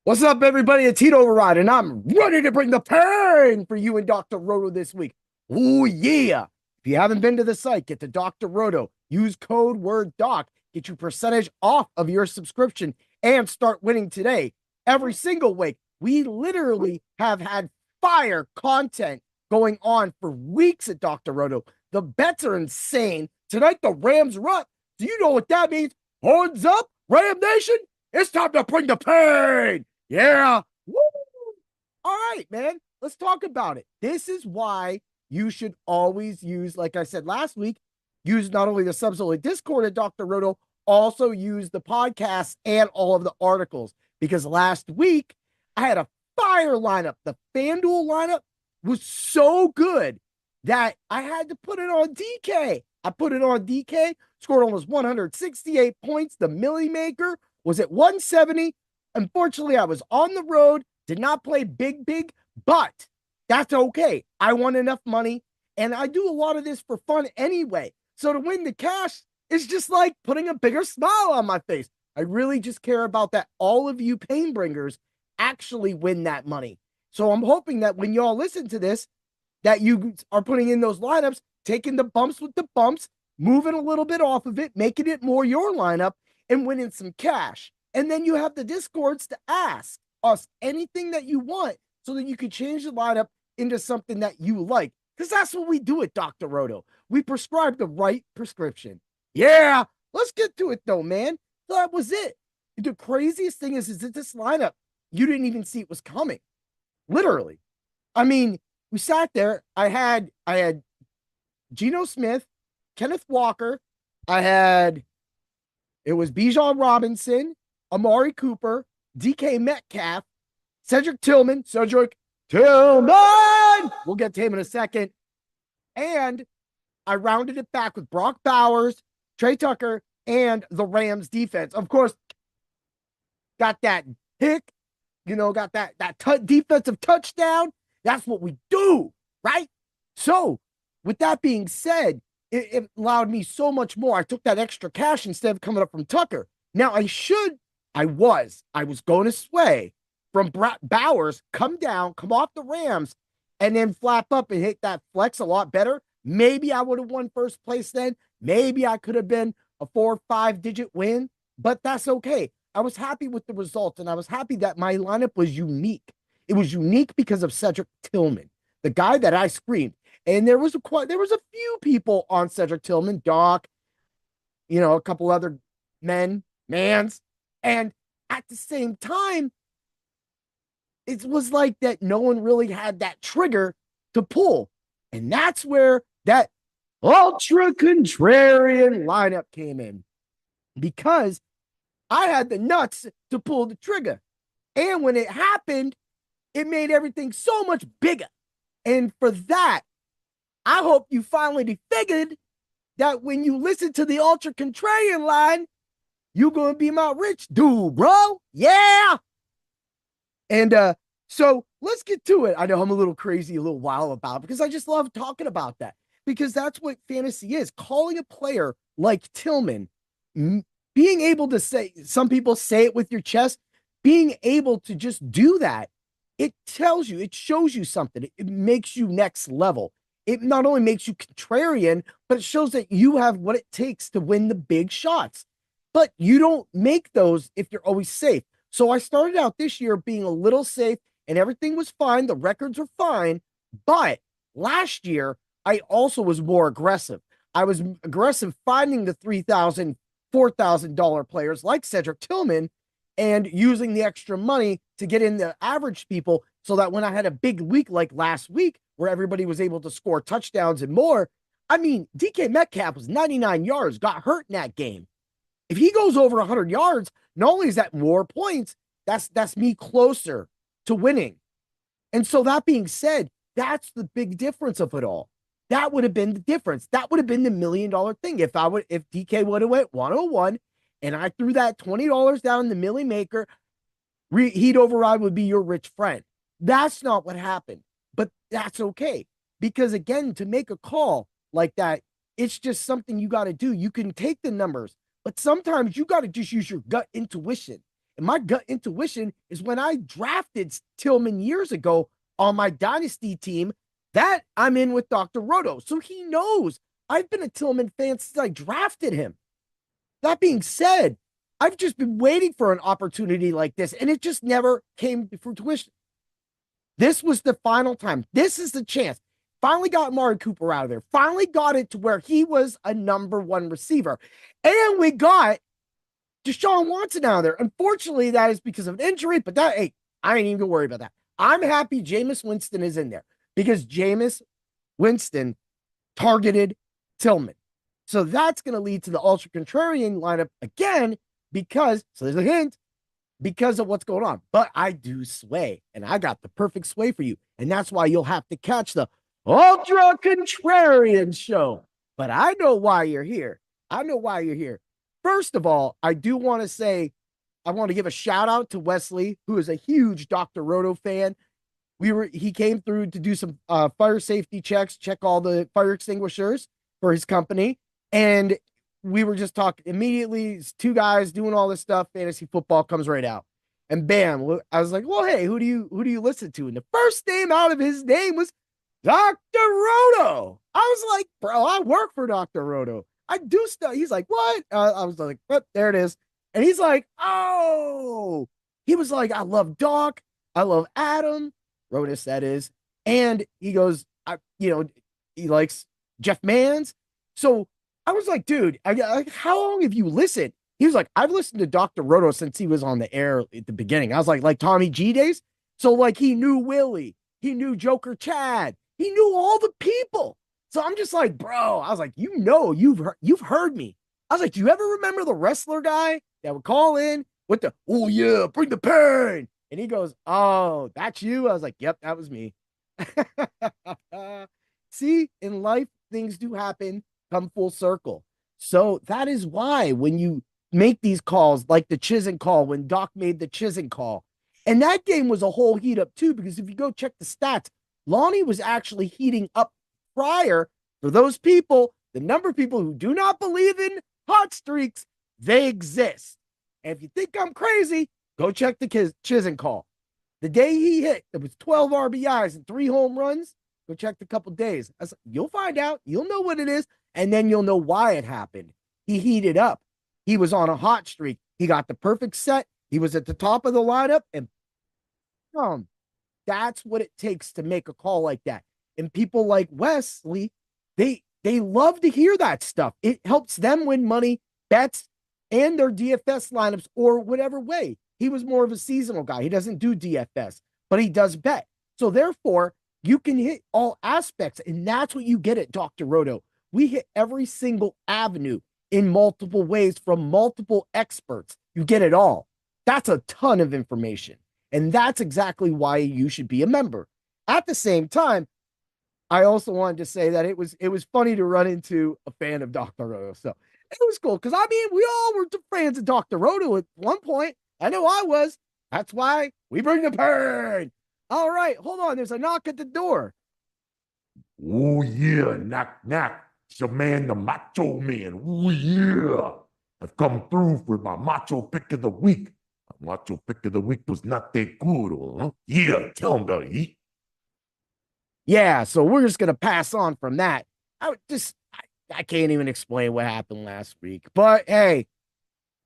What's up, everybody? It's Heat Override, and I'm ready to bring the pain for you and Dr. Roto this week. Oh, yeah. If you haven't been to the site, get to Dr. Roto. Use code WORDDOC. Get you percentage off of your subscription and start winning today. Every single week, we literally have had fire content going on for weeks at Dr. Roto. The bets are insane. Tonight, the Rams are up. Do you know what that means? Horns up, Ram Nation. It's time to bring the pain. Yeah. Woo! All right, man. Let's talk about it. This is why you should always use, like I said last week, use not only the subs only Discord at Dr. Roto, also use the podcast and all of the articles. Because last week I had a fire lineup. The FanDuel lineup was so good that I had to put it on DK. I put it on DK, scored almost 168 points. The Millie Maker was at 170. Unfortunately, I was on the road, did not play big, but that's okay. I won enough money, and I do a lot of this for fun anyway. So to win the cash is just like putting a bigger smile on my face. I really just care about that all of you pain bringers actually win that money. So I'm hoping that when y'all listen to this, that you are putting in those lineups, taking the bumps with the bumps, moving a little bit off of it, making it more your lineup, and winning some cash. And then you have the Discords to ask us anything that you want so that you can change the lineup into something that you like. Because that's what we do at Dr. Roto. We prescribe the right prescription. Yeah, let's get to it though, man. That was it. The craziest thing is that this lineup, you didn't even see it was coming. Literally. I mean, we sat there. I had Geno Smith, Kenneth Walker. It was Bijan Robinson, Amari Cooper, DK Metcalf, Cedric Tillman. We'll get to him in a second. And I rounded it back with Brock Bowers, Trey Tucker, and the Rams defense. Of course, got that pick, got that defensive touchdown. That's what we do, right? So, with that being said, it allowed me so much more. I took that extra cash instead of coming up from Tucker. Now, I was going to sway from Bowers, come off the Rams, and then flap up and hit that flex a lot better. Maybe I would have won first place then. Maybe I could have been a 4 or 5 digit win, but that's okay. I was happy with the result, and I was happy that my lineup was unique. It was unique because of Cedric Tillman, the guy that I screamed. And there was a few people on Cedric Tillman, Doc, a couple other mans. And at the same time, it was like that no one really had that trigger to pull. And that's where that ultra contrarian lineup came in, because I had the nuts to pull the trigger. And when it happened, it made everything so much bigger. And for that, I hope you finally figured that when you listen to the ultra contrarian line, you're going to be my rich dude, bro. Yeah. And so let's get to it. I know I'm a little crazy, a little wild about it, because I just love talking about that, because that's what fantasy is. Calling a player like Tillman, being able to say, some people say it with your chest, being able to just do that, it tells you, it shows you something. It makes you next level. It not only makes you contrarian, but it shows that you have what it takes to win the big shots. But you don't make those if you're always safe. So I started out this year being a little safe, and everything was fine. The records were fine. But last year, I also was more aggressive. I was aggressive finding the $3,000, $4,000 players like Cedric Tillman and using the extra money to get in the average people, so that when I had a big week like last week where everybody was able to score touchdowns and more, I mean, DK Metcalf was 99 yards, got hurt in that game. If he goes over 100 yards, not only is that more points, that's me closer to winning. And so that being said, that's the big difference of it all. That would have been the difference. That would have been the $1 million thing. If DK would have went 101 and I threw that $20 down in the Millie Maker, Heat Override would be your rich friend. That's not what happened, but that's okay. Because again, to make a call like that, it's just something you got to do. You can take the numbers, but sometimes you got to just use your gut intuition. And my gut intuition is when I drafted Tillman years ago on my dynasty team, that I'm in with Dr. Roto. So he knows I've been a Tillman fan since I drafted him. That being said, I've just been waiting for an opportunity like this, and it just never came to fruition. This was the final time. This is the chance. Finally got Amari Cooper out of there. Finally got it to where he was a number one receiver. And we got Deshaun Watson out of there. Unfortunately, that is because of an injury, but that, hey, I ain't even gonna worry about that. I'm happy Jameis Winston is in there because Jameis Winston targeted Tillman. So that's going to lead to the ultra contrarian lineup again because, so there's a hint, because of what's going on. But I do sway, and I got the perfect sway for you. And that's why you'll have to catch the ultra contrarian show. But I know why you're here. I know why you're here. First of all, I do want to say, I want to give a shout out to Wesley, who is a huge Dr. Roto fan. He came through to do some fire safety checks, check all the fire extinguishers for his company. And we were just talking immediately. Two guys doing all this stuff. Fantasy football comes right out, and bam! I was like, "Well, hey, who do you listen to?" And the first name out of his name was Dr. Roto. I was like, "Bro, I work for Dr. Roto. I do stuff." He's like, "What?" I was like, "Well, there it is." And he's like, "Oh," he was like, "I love Doc. I love Adam Rotus, that is." And he goes, he likes Jeff Mans. So I was like, dude, how long have you listened? He was like, I've listened to Dr. Roto since he was on the air at the beginning. I was like Tommy G days. So like he knew Willie, he knew Joker Chad, he knew all the people. So I'm just like, bro, I was like, you've heard me. I was like, do you ever remember the wrestler guy that would call in with the, oh yeah, bring the pain? And he goes, oh, that's you? I was like, yep, that was me. See, in life, things do happen, come full circle. So that is why when you make these calls, like the Chizen call, when Doc made the Chizen call, and that game was a whole heat up too, because if you go check the stats, Lonnie was actually heating up prior. For those people, the number of people who do not believe in hot streaks, they exist. And if you think I'm crazy, go check the Chizen call. The day he hit, there was 12 RBIs and 3 home runs. Go check the couple days. You'll find out. You'll know what it is. And then you'll know why it happened. He heated up. He was on a hot streak. He got the perfect set. He was at the top of the lineup. And that's what it takes to make a call like that. And people like Wesley, they love to hear that stuff. It helps them win money, bets, and their DFS lineups or whatever way. He was more of a seasonal guy. He doesn't do DFS, but he does bet. So therefore, you can hit all aspects, and that's what you get at Dr. Roto. We hit every single avenue in multiple ways from multiple experts. You get it all. That's a ton of information, and that's exactly why you should be a member. At the same time, I also wanted to say that it was funny to run into a fan of Dr. Roto. So it was cool because, I mean, we all were fans of Dr. Roto at one point. I know I was. That's why we bring the pain. All right, hold on. There's a knock at the door. Oh, yeah, knock, knock. It's your man, the Macho Man. Oh, yeah. I've come through for my Macho pick of the week. My Macho pick of the week was not that good, huh? Yeah, tell him about it. Yeah, so we're just going to pass on from that. I can't even explain what happened last week. But hey,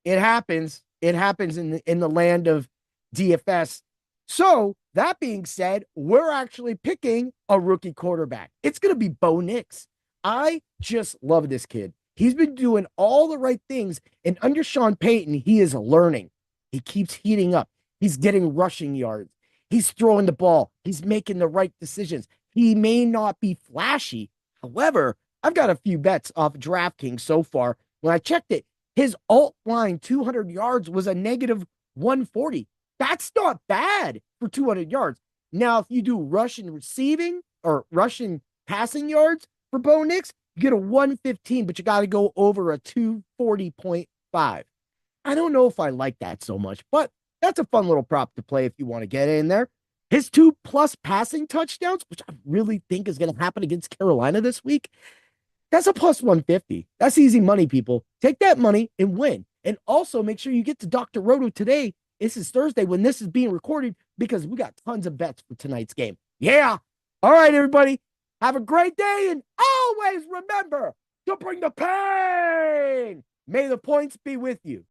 it happens. It happens in the land of DFS. So that being said, we're actually picking a rookie quarterback. It's going to be Bo Nix. I just love this kid. He's been doing all the right things. And under Sean Payton, he is learning. He keeps heating up. He's getting rushing yards. He's throwing the ball. He's making the right decisions. He may not be flashy. However, I've got a few bets off DraftKings so far. When I checked it, his alt line 200 yards was a negative 140. That's not bad for 200 yards. Now, if you do Russian receiving or Russian passing yards for Bo Nix, you get a 115, but you got to go over a 240.5. I don't know if I like that so much, but that's a fun little prop to play if you want to get in there. His 2+ passing touchdowns, which I really think is going to happen against Carolina this week, that's a plus 150. That's easy money, people. Take that money and win. And also make sure you get to Dr. Roto today This is Thursday when this is being recorded because we got tons of bets for tonight's game. Yeah. All right, everybody. Have a great day and always remember to bring the pain. May the points be with you.